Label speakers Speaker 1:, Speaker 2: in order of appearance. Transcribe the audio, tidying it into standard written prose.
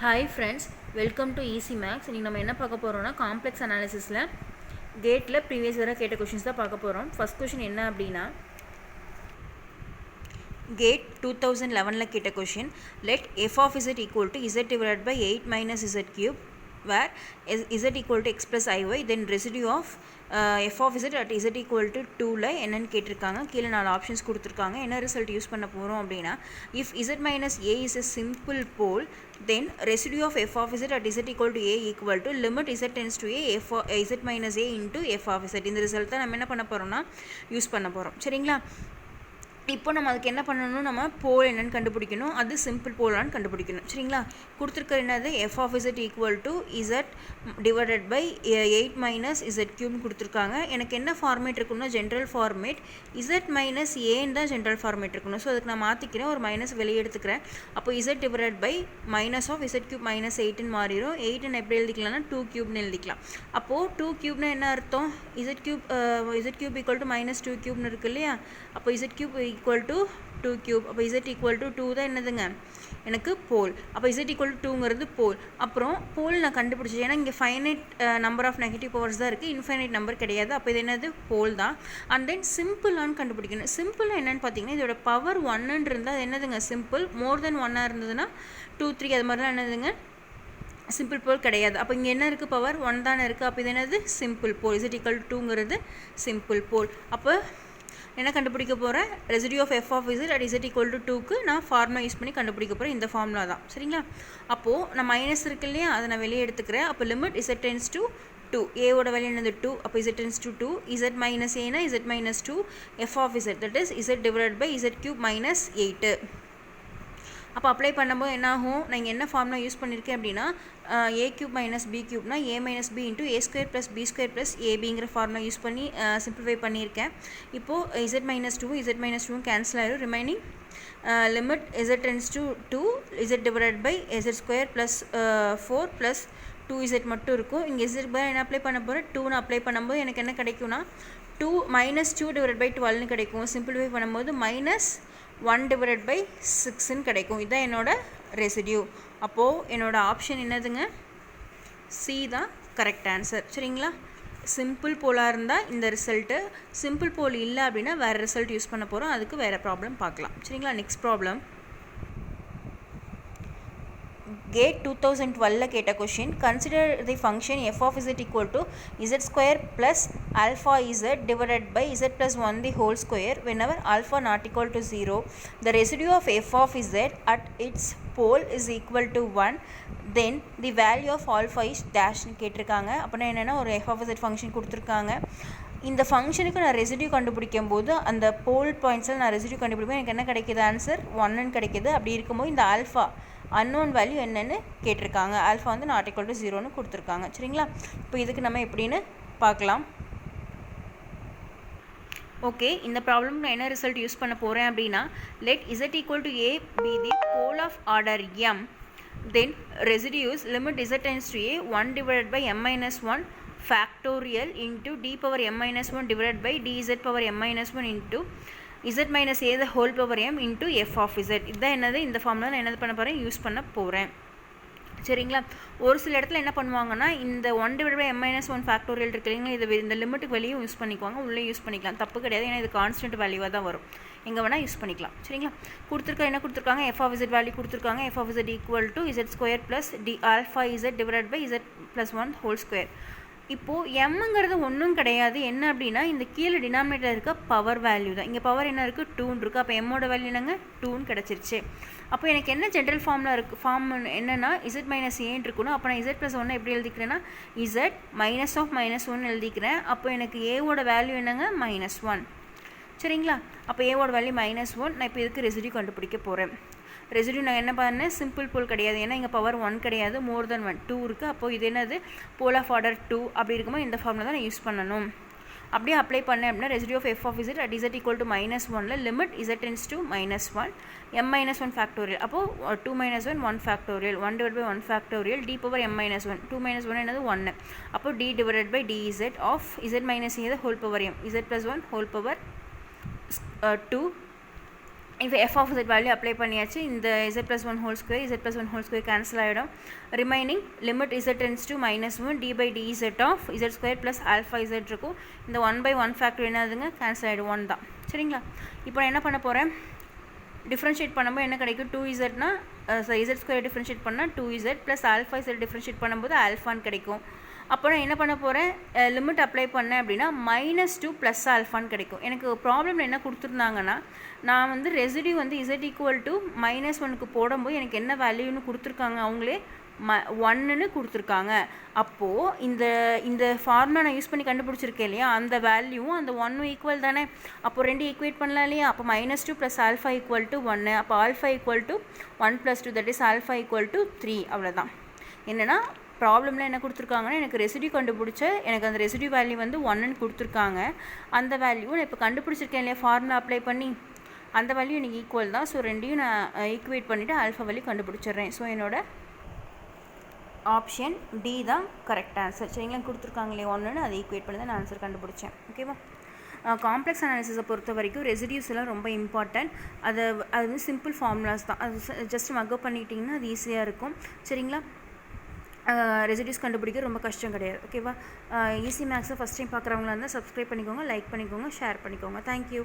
Speaker 1: Hi friends, welcome to Easy Maths. இன்றைக்கி நம்ம என்ன பார்க்க போகிறோம்னா காம்ப்ளெக்ஸ் அனாலிசிஸில் கேட்டில் ப்ரீவியஸ் இயராக கேட்ட கொஷின்ஸ் தான் பார்க்க போகிறோம். ஃபஸ்ட் கொஷின் என்ன அப்படின்னா, கேட் 2011 கேட்ட question, let f of Z equal to Z divided by 8 minus z cube where z equal to x plus iy, then residue of f of z at z equal to 2ல என்னன்னு கேட்டிருக்காங்க. கீழே 4 options கொடுத்துருக்காங்க. என்ன result use பண்ண போகிறோம் அப்படின்னா, if z minus a is a simple pole, then residue of f of z at z equal to a equal to limit z tends to a f z minus a into f of z. இந்த result தான் நம்ம என்ன பண்ண போகிறோம்னா use பண்ண போகிறோம். சரிங்களா? இப்போ நம்ம அதுக்கு என்ன பண்ணணும், நம்ம போல் என்னென்னு கண்டுபிடிக்கணும், அது சிம்பிள் போலான்னு கண்டுபிடிக்கணும். சரிங்களா? கொடுத்துருக்க என்னது, F of Z equal to Z divided by 8 minus Z கியூப்னு கொடுத்துருக்காங்க. எனக்கு என்ன ஃபார்மேட் இருக்குன்னா, ஜென்ரல் ஃபார்மேட் இசட் மைனஸ் ஏன்னு தான் ஜென்ரல் ஃபார்மேட் இருக்கணும். ஸோ அதுக்கு நான் மாற்றிக்கிறேன், ஒரு மைனஸ் வெளியே எடுத்துக்கிறேன். அப்போ Z divided by minus of Z cube minus 8ன்னு மாறிடும். 8ன்னு எப்படி எழுதிக்கலாம்னா 2 கியூப்னு எழுதிக்கலாம். அப்போது 2 கியூப்னா என்ன அர்த்தம், z cube equal to minus 2 கியூப்னு இருக்கு இல்லையா? அப்போ z cube equal to 2 cube. அப்போ z ஈக்குவல் டு 2 தான் என்னதுங்க எனக்கு போல். அப்போ z ஈக்குவல் டு 2ங்கிறது போல். அப்புறம் போல் நான் கண்டுபிடிச்சேன், ஏன்னா இங்கே finite number of negative powers தான் இருக்குது, இன்ஃபைனைட் நம்பர் கிடையாது. அப்போ இது என்னது, போல் தான். அண்ட் தென் சிம்பிளான்னு கண்டுபிடிக்கணும். சிம்பிளாக என்னென்னு பார்த்தீங்கன்னா, இதோட பவர் 1ன்னு இருந்தால் அது என்னதுங்க சிம்பிள். மோர் தென் 1 இருந்ததுன்னா 2 3 அது மாதிரிலாம் என்னதுங்க சிம்பிள் போல் கிடையாது. அப்போ இங்கே என்ன இருக்குது, பவர் 1 தானே இருக்குது. அப்போ இது என்னது simple pole. z equal to 2ங்கிறது சிம்பிள் போல். அப்போ என்ன கண்டுபிடிக்க போகிறேன், residue of F of Z at Z equal to 2க்கு நான் ஃபார்முலா யூஸ் பண்ணி கண்டுபிடிக்க போகிறேன். இந்த ஃபார்முலா தான். சரிங்களா? அப்போது நான் மைனஸ் இருக்கு இல்லையா, அதை நான் வெளியே எடுத்துக்கிறேன். அப்போ லிமிட் இசட் டென்ஸ் டு 2, ஏவோட வேல்யூ என்னது 2. அப்போ Z tends to 2, Z minus ஏனா Z minus 2, F of Z that is Z divided by Z cube minus 8. அப்போ அப்ளை பண்ணும்போது என்ன ஆகும், நான் இங்கே என்ன ஃபார்முலா யூஸ் பண்ணியிருக்கேன் அப்படின்னா, ஏ கியூப் மைனஸ் பி கியூப்னா A minus B into A square plus B square plus ஏபிங்கிற ஃபார்முலா யூஸ் பண்ணி சிம்பிளிஃபை பண்ணியிருக்கேன். இப்போது Z minus 2 Z minus 2 cancel ஆகிடும். Remaining limit Z tends to 2, Z divided by Z square plus 4 plus 2z மட்டும் இருக்கும். இங்கே Z by என்ன apply பண்ண போகிறேன், 2ன்னு அப்ளை பண்ணும்போது எனக்கு என்ன கிடைக்கும்னா 2 மைனஸ் 2 டிவைட் பை 12ன்னு கிடைக்கும். சிம்பிளிஃபை பண்ணும்போது மைனஸ் 1 டிவைடட் பை 6ன்னு கிடைக்கும். இதுதான் என்னோட ரெசிடியூ. அப்போது என்னோட ஆப்ஷன் என்னதுங்க, சி தான் கரெக்ட் ஆன்சர். சரிங்களா? சிம்பிள் போலாக இருந்தால் இந்த ரிசல்ட்டு, சிம்பிள் போல் இல்லை அப்படின்னா வேறு ரிசல்ட் யூஸ் பண்ண போகிறோம், அதுக்கு வேறு ப்ராப்ளம் பார்க்கலாம். சரிங்களா? நெக்ஸ்ட் ப்ராப்ளம், கேட் 2012 கேட்ட question, consider the function f of Z equal to z square plus alpha z divided by z plus 1 the whole square whenever alpha not equal to 0. The residue of f of z at its pole is equal to 1, then the value of alpha is dashன்னு கேட்டிருக்காங்க. அப்படின்னா என்னென்னா, ஒரு F of Z function கொடுத்துருக்காங்க. இந்த ஃபங்க்ஷனுக்கு நான் residue கண்டுபிடிக்கும் போது அந்த போல் பாயிண்ட்ஸில் நான் ரெசிடியூ கண்டுபிடிப்பேன். எனக்கு என்ன கிடைக்கிது, ஆன்சர் 1ன்னு கிடைக்கிது. அப்படி இருக்கும்போது இந்த ஆல்ஃபா அன்னோன் வேல்யூ என்னென்னு கேட்டிருக்காங்க. ஆல்ஃபா வந்து நாட் ஈக்குவல் டு 0ன்னு கொடுத்துருக்காங்க. சரிங்களா? இப்போ இதுக்கு நம்ம எப்படின்னு பார்க்கலாம். ஓகே, இந்த ப்ராப்ளம் நான் என்ன ரிசல்ட் யூஸ் பண்ண போகிறேன் அப்படின்னா, let z equal to a be the pole of order m, then residues limit Z tends to a 1 divided by m minus 1 factorial into d power m minus 1 divided by dz power m minus 1 into z minus a the whole power m into f of z. இதுதான் என்னது, இந்த formula நான் என்னது பண்ண போகிறேன், use பண்ண போகிறேன். சரிங்களா? ஒரு சில இடத்துல என்ன பண்ணுவாங்கன்னா, இந்த 1 divide by m minus 1 factorial இருக்கு இல்லைங்களா, இது இந்த லிமிட்டுக்கு வெளியும் யூஸ் பண்ணிக்குவாங்க, உள்ளே யூஸ் பண்ணிக்கலாம், தப்பு கிடையாது. ஏன்னா இது கான்ஸ்டன்ட் வேல்யூவாக தான் வரும், எங்கே வேணால் யூஸ் பண்ணிக்கலாம். சரிங்களா? என்ன கொடுத்துருக்காங்க, எஃப் ஆஃப் இசட் வேல்யூ கொடுத்துருக்காங்க. F of Z equal to z square plus d alpha z divide by z plus 1 whole square. இப்போது எம்ங்கிறது ஒன்றும் கிடையாது, என்ன அப்படின்னா இந்த கீழே டினாமினேட்டர் இருக்க பவர் வேல்யூ தான். இங்கே பவர் என்ன இருக்குது, 2ன்னு இருக்குது. அப்போ எம்மோட வேல்யூ என்னங்க, 2ன்னு கிடச்சிருச்சு. அப்போ எனக்கு என்ன ஜென்ரல் ஃபார்மில் இருக்குது, ஃபார்ம் என்னென்னா இசட் மைனஸ் ஏன்னு இருக்கணும். அப்போ நான் இசட் ப்ளஸ் 1 எப்படி எழுதிக்கிறேன்னா, இசட் மைனஸ் ஆஃப் மைனஸ் 1 எழுதிக்கிறேன். அப்போ எனக்கு ஏவோட வேல்யூ என்னங்க, -1. சரிங்களா? அப்போ ஏவோட வேல்யூ -1. நான் இப்போ இதுக்கு ரெசிடியூ கண்டுபிடிக்க போகிறேன். ரெசிடியூ நான் என்ன பண்ணேன், சிம்பிள் போல் கிடையாது, ஏன்னா இங்கே பவர் 1 கிடையாது, மோர் தென் 1 2 இருக்குது. அப்போது இது என்னது, போல் ஆஃப் ஆர்டர் 2. அப்படி இருக்கும்போது இந்த ஃபார்முலா தான் நான் யூஸ் பண்ணணும். அப்படியே அப்ளை பண்ணேன் அப்படின்னா, residue of F of Z at Z equal to -1ல limit Z tends to -1 m minus 1 factorial. அப்போது 2 minus 1 1 factorial, 1 divide by 1 factorial d power m minus 1. 2 minus 1 என்னது 1. அப்போது d divide by dz of z minus a whole power m, z plus 1 whole power 2 இப்போ f of z value apply பண்ணியாச்சு. இந்த z plus 1 whole square z plus 1 whole square cancel ஆகிடும். Remaining limit z tends to -1 d by dz of z square plus alpha z இருக்கும். இந்த 1 by 1 factor என்னதுங்க cancel ஆகிடும், 1 தான். சரிங்களா? இப்போ நான் என்ன பண்ண போகிறேன், டிஃப்ரென்ஷியேட் பண்ணும்போது என்ன கிடைக்கும், 2zனா z ஸ்கொயர் டிஃப்ரென்ஷியேட் பண்ணால் 2z plus alpha z differentiate பண்ணும்போது ஆல்ஃபான்னு கிடைக்கும். அப்போ நான் என்ன பண்ண போகிறேன், லிமிட் அப்ளை பண்ணேன் அப்படின்னா -2 ப்ளஸ் ஆல்ஃபான்னு கிடைக்கும். எனக்கு ப்ராப்ளம் என்ன கொடுத்துருந்தாங்கன்னா, நான் வந்து ரெசிடியூ வந்து z ஈக்குவல் டு -1க்கு போடும்போது எனக்கு என்ன வேல்யூன்னு கொடுத்துருக்காங்க, அவங்களே 1ன்னு கொடுத்துருக்காங்க. அப்போது இந்த ஃபார்முலா நான் யூஸ் பண்ணி கண்டுபிடிச்சிருக்கேன் இல்லையா, அந்த வேல்யூவும் அந்த 1 ஈக்குவல் தானே. அப்போ ரெண்டு ஈக்குவேட் பண்ணலாம் இல்லையா. அப்போ -2 ப்ளஸ் ஆல்ஃபா ஈக்குவல் டு 1, அப்போ alpha equal to 1 + 2 that is alpha equal to 3. அவ்வளோதான். என்னென்னா ப்ராப்ளமில் என்ன கொடுத்துருக்காங்கன்னா, எனக்கு ரெசிடியூ கண்டுபிடிச்ச எனக்கு அந்த ரெசிடியூ வேல்யூ வந்து 1ன்னு கொடுத்துருக்காங்க. அந்த வேல்யூ நான் இப்போ கண்டுபிடிச்சிருக்கேன் இல்லையா ஃபார்முலா அப்ளை பண்ணி, அந்த வேல்யூ எனக்கு ஈக்குவல் தான். ஸோ ரெண்டையும் நான் ஈக்குவேட் பண்ணிவிட்டு ஆல்ஃபா வேல்யூ கண்டுபிடிச்சிடுறேன். ஸோ என்னோட ஆப்ஷன் டி தான் கரெக்ட் ஆன்சர். சரிங்களா? கொடுத்துருக்காங்களே 1ன்னு அதை ஈக்குவேட் பண்ணி தான் நான் ஆன்சர் கண்டுபிடிச்சேன். ஓகேவா? காம்ப்ளெக்ஸ் அனாலிசிஸை பொறுத்த வரைக்கும் ரெசிடியூஸ் எல்லாம் ரொம்ப இம்பார்ட்டன்ட். அது வந்து சிம்பிள் ஃபார்முலாஸ் தான். அது ஜஸ்ட் மக்கப் பண்ணிக்கிட்டிங்கன்னா அது ஈஸியாக இருக்கும். சரிங்களா? ரெசிடியூஸ் கண்டுபிடிக்க ரொம்ப கஷ்டம் கிடையாது. ஓகேவா? ஈஸி மேக்ஸை ஃபஸ்ட் டைம் பார்க்குறவங்களா இருந்தால் சப்ஸ்கிரைப் பண்ணிக்கோங்க, லைக் பண்ணிக்கோங்க, ஷேர் பண்ணிக்கோங்க. தேங்க்யூ.